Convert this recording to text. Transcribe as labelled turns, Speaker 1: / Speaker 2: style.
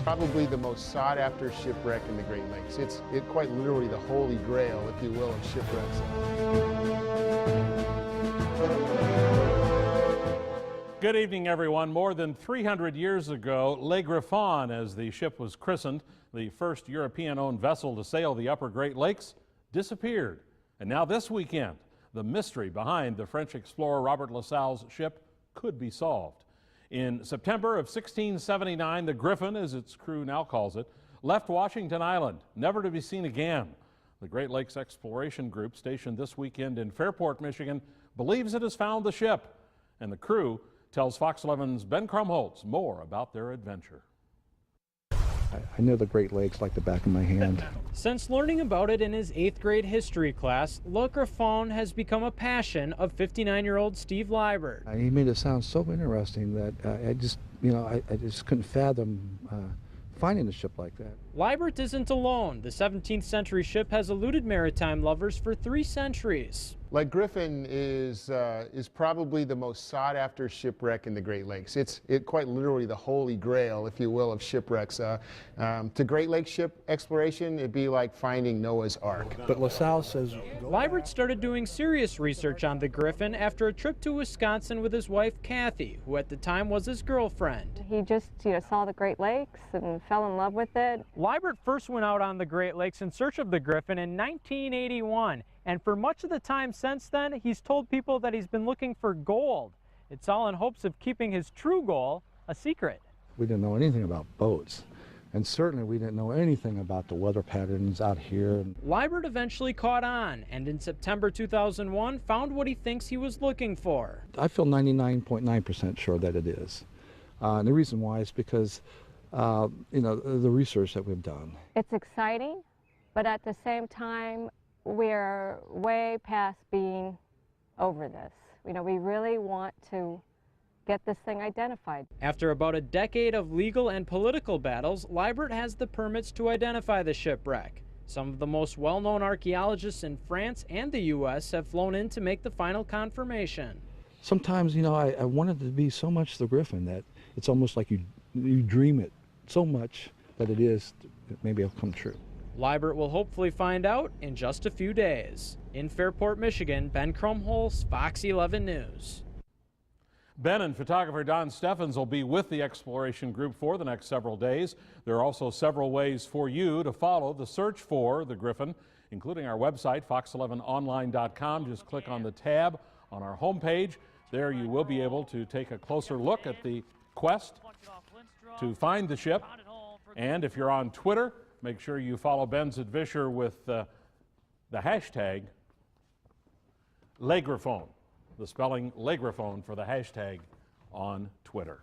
Speaker 1: Probably the most sought-after shipwreck in the Great Lakes. It's quite literally the holy grail, if you will, of shipwrecks.
Speaker 2: Good evening, everyone. More than 300 years ago, Le Griffon, as the ship was christened, the first European-owned vessel to sail the upper Great Lakes, disappeared. And now this weekend, the mystery behind the French explorer Robert La Salle's ship could be solved. In September of 1679, the Griffon, as its crew now calls it, left Washington Island, never to be seen again. The Great Lakes Exploration Group, stationed this weekend in Fairport, Michigan, believes it has found the ship, and the crew tells Fox 11's Ben Krumholtz more about their adventure.
Speaker 3: I know the Great Lakes like the back of my hand.
Speaker 4: Since learning about it in his 8th grade history class, Le Griffon has become a passion of 59-year-old Steve Liebert.
Speaker 3: He made it sound so interesting that I just couldn't fathom finding a ship like that.
Speaker 4: Liebert isn't alone. The 17th century ship has eluded maritime lovers for 3 centuries.
Speaker 1: Like Griffon is probably the most sought-after shipwreck in the Great Lakes. It's quite literally the holy grail, if you will, of shipwrecks. To Great Lakes ship exploration, it'd be like finding Noah's Ark.
Speaker 3: But La Salle says...
Speaker 4: Liebert started doing serious research on the Griffon after a trip to Wisconsin with his wife, Kathy, who at the time was his girlfriend.
Speaker 5: He just, saw the Great Lakes and fell in love with it.
Speaker 4: Liebert first went out on the Great Lakes in search of the Griffon in 1981. And for much of the time since then, he's told people that he's been looking for gold. It's all in hopes of keeping his true goal a secret.
Speaker 3: We didn't know anything about boats, and certainly we didn't know anything about the weather patterns out here.
Speaker 4: Liebert eventually caught on, and in September 2001 found what he thinks he was looking for.
Speaker 3: I feel 99.9% sure that it is. And the reason why is because, the research that we've done.
Speaker 5: It's exciting, but at the same time, we're way past being over this. We really want to get this thing identified.
Speaker 4: After about a decade of legal and political battles, Liebert has the permits to identify the shipwreck. Some of the most well-known archaeologists in France and the U.S. have flown in to make the final confirmation.
Speaker 3: Sometimes, I wanted it to be so much the Griffon that it's almost like you dream it so much that maybe it'll come true.
Speaker 4: Liebert will hopefully find out in just a few days. In Fairport, Michigan, Ben Krumholtz, Fox 11 News.
Speaker 2: Ben and photographer Don Steffens will be with the exploration group for the next several days. There are also several ways for you to follow the search for the Griffon, including our website, fox11online.com. Just click on the tab on our homepage. There you will be able to take a closer look at the quest to find the ship. And if you're on Twitter, make sure you follow Ben's adventure with the hashtag Le Griffon, the spelling Le Griffon for the hashtag on Twitter.